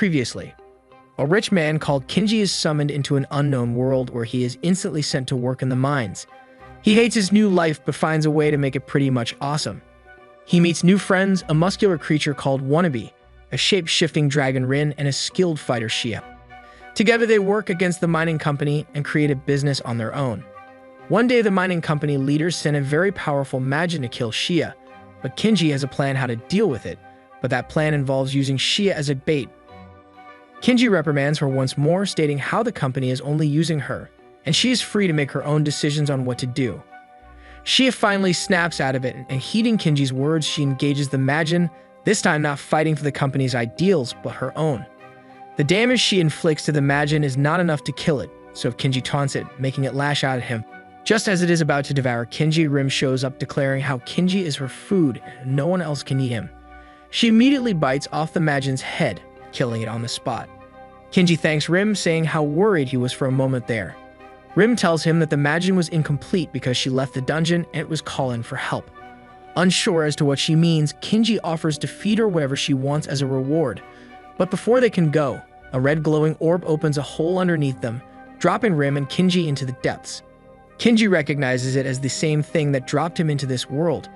Previously, a rich man called Kinji is summoned into an unknown world where he is instantly sent to work in the mines. He hates his new life but finds a way to make it pretty much awesome. He meets new friends, a muscular creature called Wannabe, a shape-shifting dragon Rin, and a skilled fighter Shia. Together they work against the mining company and create a business on their own. One day the mining company leaders send a very powerful Majin to kill Shia, but Kinji has a plan how to deal with it, but that plan involves using Shia as a bait. Kinji reprimands her once more, stating how the company is only using her, and she is free to make her own decisions on what to do. Shia finally snaps out of it, and heeding Kinji's words, she engages the Majin, this time not fighting for the company's ideals, but her own. The damage she inflicts to the Majin is not enough to kill it, so Kinji taunts it, making it lash out at him. Just as it is about to devour Kinji, Rim shows up declaring how Kinji is her food and no one else can eat him. She immediately bites off the Majin's head, killing it on the spot. Kinji thanks Rim, saying how worried he was for a moment there. Rim tells him that the Majin was incomplete because she left the dungeon and it was calling for help. Unsure as to what she means, Kinji offers to feed her whatever she wants as a reward. But before they can go, a red glowing orb opens a hole underneath them, dropping Rim and Kinji into the depths. Kinji recognizes it as the same thing that dropped him into this world.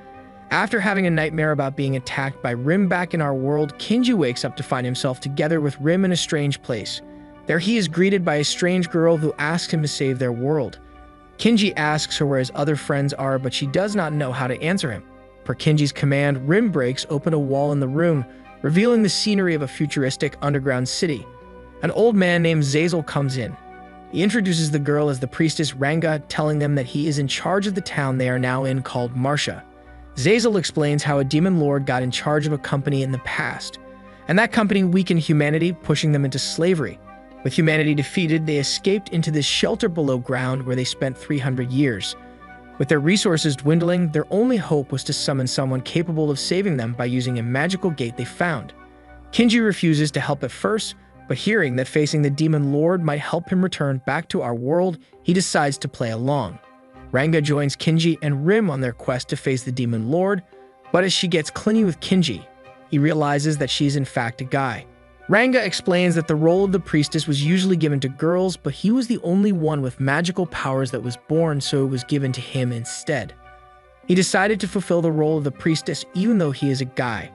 After having a nightmare about being attacked by Rim back in our world, Kinji wakes up to find himself together with Rim in a strange place. There he is greeted by a strange girl who asks him to save their world. Kinji asks her where his other friends are, but she does not know how to answer him. Per Kinji's command, Rim breaks open a wall in the room, revealing the scenery of a futuristic underground city. An old man named Zazel comes in. He introduces the girl as the priestess Ranga, telling them that he is in charge of the town they are now in called Marcia. Zazel explains how a demon lord got in charge of a company in the past, and that company weakened humanity, pushing them into slavery. With humanity defeated, they escaped into this shelter below ground where they spent 300 years. With their resources dwindling, their only hope was to summon someone capable of saving them by using a magical gate they found. Kinji refuses to help at first, but hearing that facing the demon lord might help him return back to our world, he decides to play along. Ranga joins Kinji and Rim on their quest to face the demon lord, but as she gets clingy with Kinji, he realizes that she's in fact a guy. Ranga explains that the role of the priestess was usually given to girls, but he was the only one with magical powers that was born, so it was given to him instead. He decided to fulfill the role of the priestess even though he is a guy.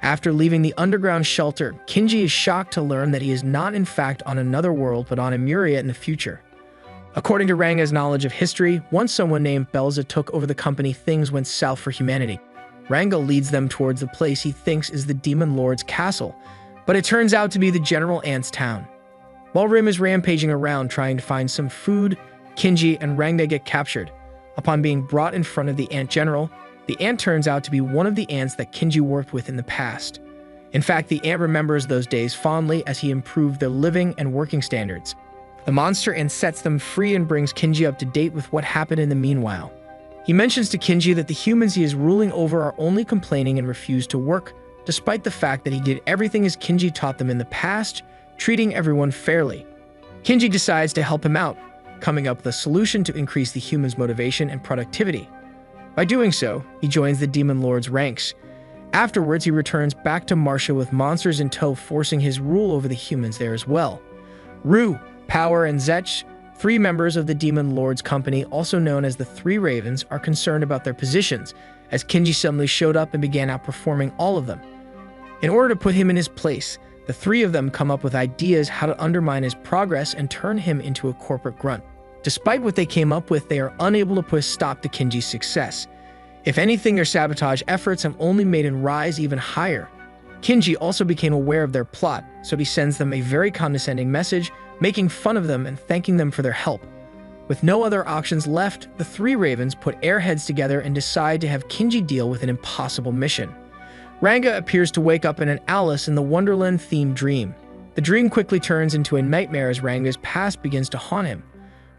After leaving the underground shelter, Kinji is shocked to learn that he is not in fact on another world but on Emuria in the future. According to Ranga's knowledge of history, once someone named Belza took over the company, things went south for humanity. Ranga leads them towards the place he thinks is the demon lord's castle, but it turns out to be the General Ant's town. While Rim is rampaging around trying to find some food, Kinji and Ranga get captured. Upon being brought in front of the Ant General, the ant turns out to be one of the ants that Kinji worked with in the past. In fact, the ant remembers those days fondly as he improved their living and working standards. The monster ant sets them free and brings Kinji up to date with what happened in the meanwhile. He mentions to Kinji that the humans he is ruling over are only complaining and refuse to work, despite the fact that he did everything as Kinji taught them in the past, treating everyone fairly. Kinji decides to help him out, coming up with a solution to increase the humans' motivation and productivity. By doing so, he joins the Demon Lord's ranks. Afterwards, he returns back to Marcia with monsters in tow, forcing his rule over the humans there as well. Rue, Power, and Zetch, three members of the Demon Lord's company, also known as the Three Ravens, are concerned about their positions, as Kinji suddenly showed up and began outperforming all of them. In order to put him in his place, the three of them come up with ideas how to undermine his progress and turn him into a corporate grunt. Despite what they came up with, they are unable to put a stop to Kinji's success. If anything, their sabotage efforts have only made him rise even higher. Kinji also became aware of their plot, so he sends them a very condescending message, making fun of them and thanking them for their help. With no other options left, the three Ravens put airheads together and decide to have Kinji deal with an impossible mission. Ranga appears to wake up in an Alice in the Wonderland-themed dream. The dream quickly turns into a nightmare as Ranga's past begins to haunt him,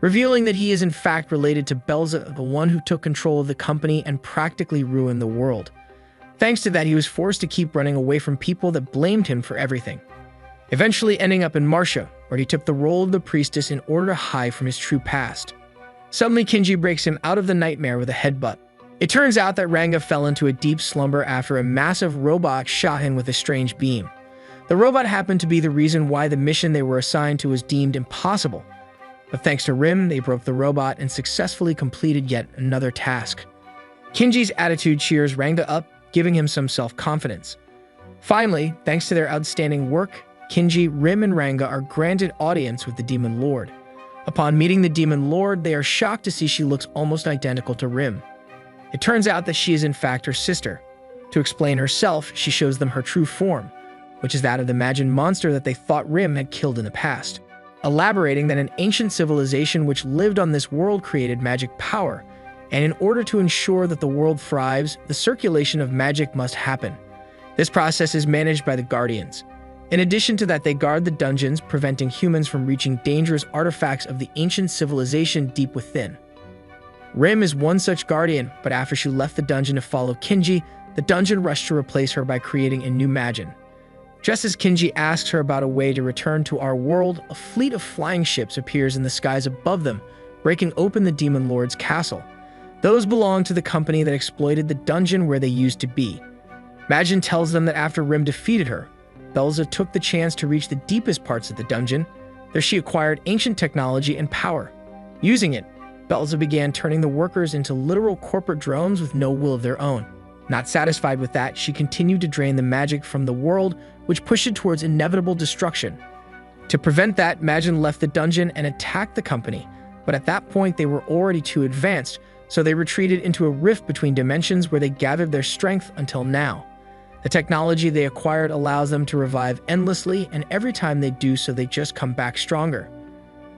revealing that he is in fact related to Belza, the one who took control of the company and practically ruined the world. Thanks to that, he was forced to keep running away from people that blamed him for everything, eventually ending up in Marcia, where he took the role of the priestess in order to hide from his true past. Suddenly, Kinji breaks him out of the nightmare with a headbutt. It turns out that Ranga fell into a deep slumber after a massive robot shot him with a strange beam. The robot happened to be the reason why the mission they were assigned to was deemed impossible. But thanks to Rim, they broke the robot and successfully completed yet another task. Kinji's attitude cheers Ranga up, giving him some self-confidence. Finally, thanks to their outstanding work, Kinji, Rim, and Ranga are granted audience with the Demon Lord. Upon meeting the Demon Lord, they are shocked to see she looks almost identical to Rim. It turns out that she is in fact her sister. To explain herself, she shows them her true form, which is that of the imagined monster that they thought Rim had killed in the past, elaborating that an ancient civilization which lived on this world created magic power, and in order to ensure that the world thrives, the circulation of magic must happen. This process is managed by the Guardians. In addition to that, they guard the dungeons, preventing humans from reaching dangerous artifacts of the ancient civilization deep within. Rim is one such guardian, but after she left the dungeon to follow Kinji, the dungeon rushed to replace her by creating a new Majin. Just as Kinji asks her about a way to return to our world, a fleet of flying ships appears in the skies above them, breaking open the Demon Lord's castle. Those belong to the company that exploited the dungeon where they used to be. Majin tells them that after Rim defeated her, Belza took the chance to reach the deepest parts of the dungeon. There she acquired ancient technology and power. Using it, Belza began turning the workers into literal corporate drones with no will of their own. Not satisfied with that, she continued to drain the magic from the world, which pushed it towards inevitable destruction. To prevent that, Majin left the dungeon and attacked the company, but at that point they were already too advanced, so they retreated into a rift between dimensions where they gathered their strength until now. The technology they acquired allows them to revive endlessly, and every time they do so, they just come back stronger.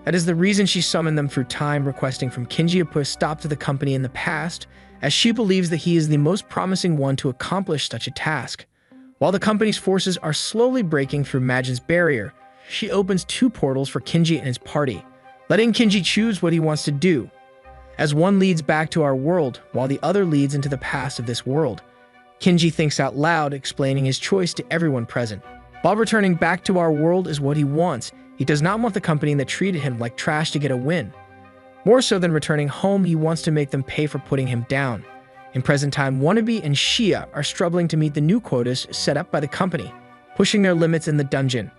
That is the reason she summoned them through time, requesting from Kinji to put a stop to the company in the past, as she believes that he is the most promising one to accomplish such a task. While the company's forces are slowly breaking through Majin's barrier, she opens 2 portals for Kinji and his party, letting Kinji choose what he wants to do, as one leads back to our world, while the other leads into the past of this world. Kinji thinks out loud, explaining his choice to everyone present. While returning back to our world is what he wants, he does not want the company that treated him like trash to get a win. More so than returning home, he wants to make them pay for putting him down. In present time, Wannabe and Shia are struggling to meet the new quotas set up by the company, pushing their limits in the dungeon.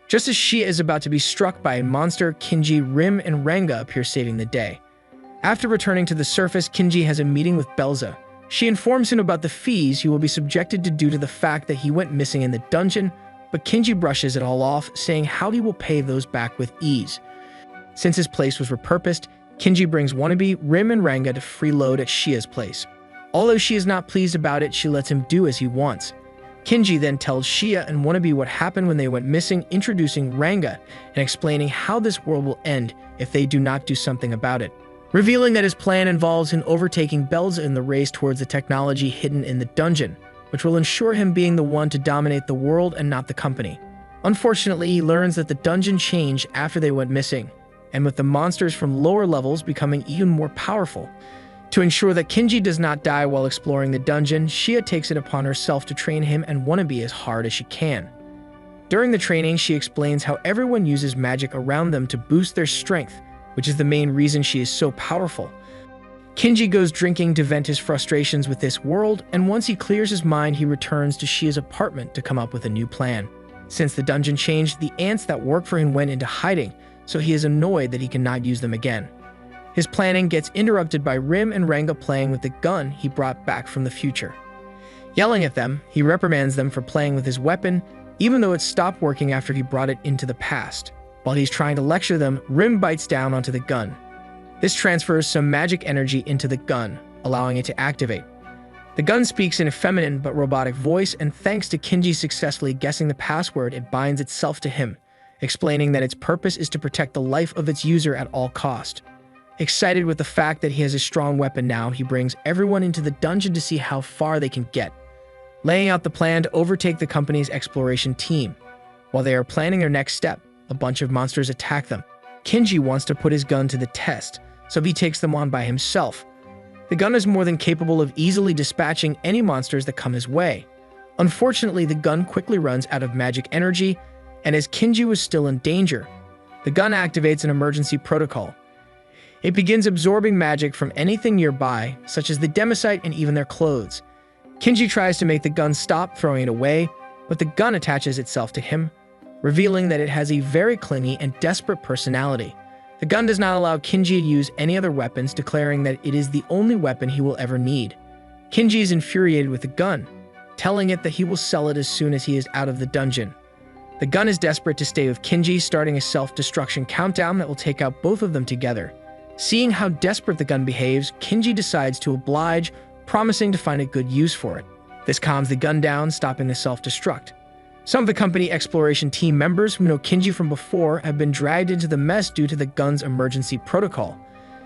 Just as Shia is about to be struck by a monster, Kinji, Rim, and Ranga appear, saving the day. After returning to the surface, Kinji has a meeting with Belza. She informs him about the fees he will be subjected to due to the fact that he went missing in the dungeon, but Kinji brushes it all off, saying how he will pay those back with ease. Since his place was repurposed, Kinji brings Wannabe, Rim, and Ranga to freeload at Shia's place. Although she is not pleased about it, she lets him do as he wants. Kinji then tells Shia and Wannabe what happened when they went missing, introducing Ranga and explaining how this world will end if they do not do something about it, revealing that his plan involves him overtaking Belza in the race towards the technology hidden in the dungeon, which will ensure him being the one to dominate the world and not the company. Unfortunately, he learns that the dungeon changed after they went missing, and with the monsters from lower levels becoming even more powerful. To ensure that Kinji does not die while exploring the dungeon, Shia takes it upon herself to train him and Wannabe as hard as she can. During the training, she explains how everyone uses magic around them to boost their strength, which is the main reason she is so powerful. Kinji goes drinking to vent his frustrations with this world, and once he clears his mind, he returns to Shia's apartment to come up with a new plan. Since the dungeon changed, the ants that work for him went into hiding, so he is annoyed that he cannot use them again. His planning gets interrupted by Rim and Ranga playing with the gun he brought back from the future. Yelling at them, he reprimands them for playing with his weapon, even though it stopped working after he brought it into the past. While he's trying to lecture them, Rim bites down onto the gun. This transfers some magic energy into the gun, allowing it to activate. The gun speaks in a feminine but robotic voice, and thanks to Kinji successfully guessing the password, it binds itself to him, explaining that its purpose is to protect the life of its user at all cost. Excited with the fact that he has a strong weapon now, he brings everyone into the dungeon to see how far they can get, laying out the plan to overtake the company's exploration team. While they are planning their next step, a bunch of monsters attack them. Kinji wants to put his gun to the test, so he takes them on by himself. The gun is more than capable of easily dispatching any monsters that come his way. Unfortunately, the gun quickly runs out of magic energy, and as Kinji was still in danger, the gun activates an emergency protocol. It begins absorbing magic from anything nearby, such as the democite and even their clothes. Kinji tries to make the gun stop, throwing it away, but the gun attaches itself to him, revealing that it has a very clingy and desperate personality. The gun does not allow Kinji to use any other weapons, declaring that it is the only weapon he will ever need. Kinji is infuriated with the gun, telling it that he will sell it as soon as he is out of the dungeon. The gun is desperate to stay with Kinji, starting a self-destruction countdown that will take out both of them together. Seeing how desperate the gun behaves, Kinji decides to oblige, promising to find a good use for it. This calms the gun down, stopping the self-destruct. Some of the company Exploration team members who know Kinji from before have been dragged into the mess due to the gun's emergency protocol.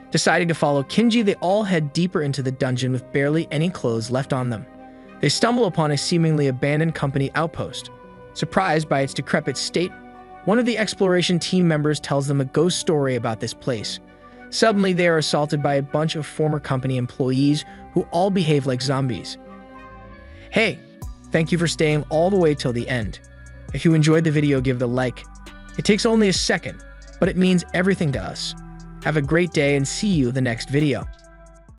Deciding to follow Kinji, they all head deeper into the dungeon with barely any clothes left on them. They stumble upon a seemingly abandoned company outpost. Surprised by its decrepit state, one of the Exploration team members tells them a ghost story about this place. Suddenly, they are assaulted by a bunch of former company employees who all behave like zombies. Hey, thank you for staying all the way till the end. If you enjoyed the video, give it a like. It takes only a second, but it means everything to us. Have a great day and see you in the next video.